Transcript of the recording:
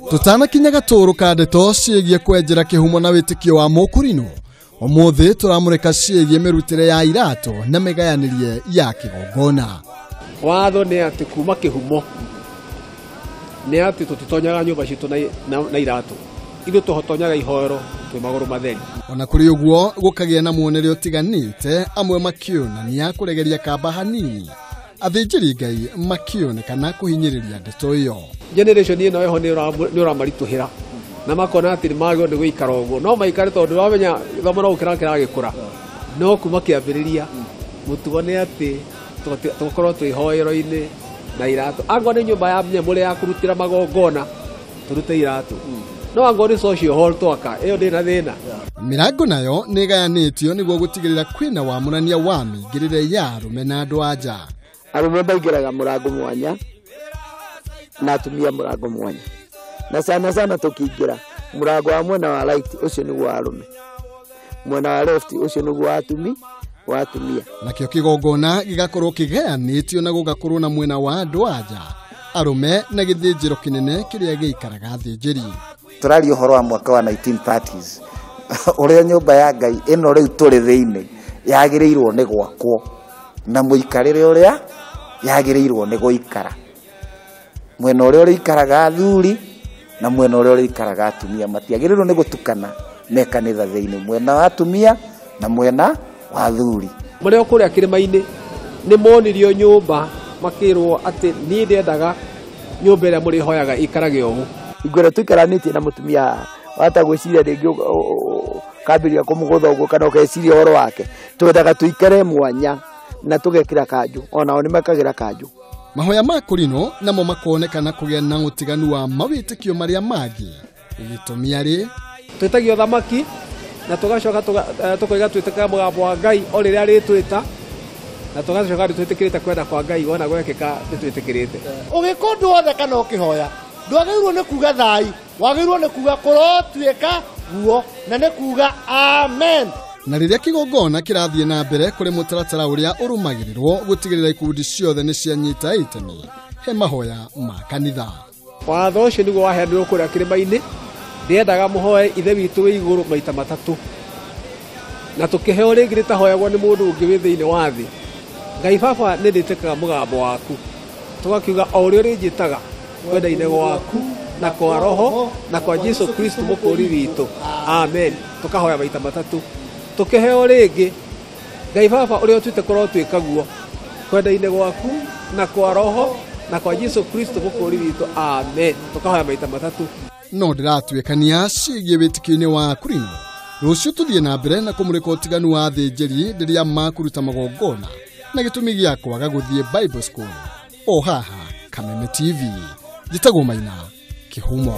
Tutana kinya gatoro kade to ciĩgie kwenjera kihumo na witikio wa Mũkũrinũ. Ũmũthĩ tũramũrĩka ciĩgie mĩrutĩre ya irato na mĩgayanĩrie ya kĩgongona. Watho nĩ atĩ kuma kĩhumo nĩ atĩ tũtitonyaga nyũmba citũ na irato. Ithuĩ tũhotonyaga ihoero twĩ magũrũ matheri. Ona kũrĩ ũguo gũkagĩa na muonere ũtiganĩte, amwe makĩonania kũregeria kamba hanini. Athĩnjĩri Ngai makĩonekana kũhinyĩrĩria ndeto ĩyo. Generation ĩno eho nĩ ũramaritũhĩra na makona atĩ nĩmagĩrĩirwo nĩ gũikara ũguo. No maikare tondũ wamenya gĩthomo no kĩragĩkũra. No kuma kĩambĩrĩria mũtugo nĩ atĩ tũkorwo twĩ hoero-inĩ na irato. Angwa nĩ nyũmba ya nyamũre ya kũrutĩra magongona tũrute irato. No angwa nĩ social hall twaka ĩyo ndĩna thĩna. Mĩrango nayo nĩ ĩgayanĩtio nĩguo gũtigĩrĩra kwĩna wamũrania wa mĩingĩrĩre ya arũme na andũ anja. Arũme baingĩraga mũrango mwanya na atumia mũrango mwanya. Na sana tũkĩingĩra mũrango wa mwena wa right ũcio nĩ wa arũme. Mwena wa left ũcio nĩ wa atumia. Nakĩo kĩgongona gĩgakorwo kĩgayanĩtio na gũgakorwo na mwena wa andũ anja, arũme na gĩthĩnjĩro kĩnene kĩrĩa gĩikaraga athĩnjĩri. Tũraria ũhoro wa mwaka wa 1930s. Ũrĩa nyũmba ya Ngai ĩno rĩu tũrĩ thĩinĩ yagĩrĩirwo nĩ gwakwo na mũikarĩre ũrĩa yagĩrĩirwo nĩ gũikara. Mwena ũrĩa ũrĩikaraga athuri na mwena ũrĩa ũrĩikaraga atumia matiagĩrĩirwo nĩ gũtukana me kanitha thĩinĩ, mwena wa atumia na mwena wa athuri. Mũrĩ kũrĩa kĩrĩma-inĩ nĩ monirio nyũmba makĩrwo atĩ niĩ ndendaga nyũmba ĩrĩa mũrĩhoyaga ikarage ũũ. Igũrũ tuikaranĩtie na mũtumia wata gwĩciria rĩngĩ kambĩrĩria kũmũgũtha ũguo kana ũkeciria ũhoro wake. Twendaga tuikare mwanya na tũgekĩra kanjũ, onao nĩ mekagĩra kanjũ. Mahoya ma Kũrinũ namo makonekana kũgĩa na ũtiganu wa mawĩtĩkio marĩa mangĩ. Gĩtũmi arĩ twĩtagio thamaki na tũgacoka tũkoiga twĩtĩkaga mũgambo wa Ngai o rĩrĩa arĩtwĩta na tũgacoka twĩtĩkĩrĩte kwenda kwa Ngai wona gwekĩka nĩtwĩtĩkĩrĩte. Ũgĩkũndũ wothe kana ũkĩhoya ndwagĩrĩirwo nĩ kuga thai, wagĩrĩirwo nĩ kuga kũrotwĩka guo na nĩ kuga amen. Na rĩrĩa kĩgongona kĩrathiĩ na mbere kũrĩ mũtaratara ũrĩa ũrũmagĩrĩrwo gũtigĩrĩra ikundi ciothe nĩ cianyita itemi he mahoya ma kanitha. Watho ũcio nĩguo waheanirwo kũrĩa kĩrĩma-inĩ, ndiendaga mũhoe ithe witũ wĩ igũrũ maita matatũ na tũkĩheo rĩngĩ rĩtahoyagwo nĩ mũndũ ũngĩ wĩ thĩinĩ wa thĩ. Ngai Baba nĩ ndĩtĩkaga mũgambo waku, tũgakiuga o ũrĩa ũrĩnjĩtaga kwenda-inĩ gwaku na kwa Roho na kwa Jesu Kristo mũkũri witũ, amen. Tũkahoya maita matatũ tũkĩheo rĩngĩ Ngai Baba ũrĩa ũtuĩte korwo twĩka guo kwenda-inĩ gwaku na kwa Roho na kwa Jesu Kristo mũkũri witũ, amen. Tũkahoya maita matatũ. No ndĩratuĩkania ciĩgie wĩtĩkio-inĩ wa Kũrinũ. Rũciũ tũthiĩ na mbere na kũmũrĩka ũtiganu wa athĩnjĩri rĩrĩa makũruta magongona na gĩtũmi gĩa kwaga gũthiĩ Bible School. O haha Kameme TV. Njĩtagwo Maina Kĩhumo.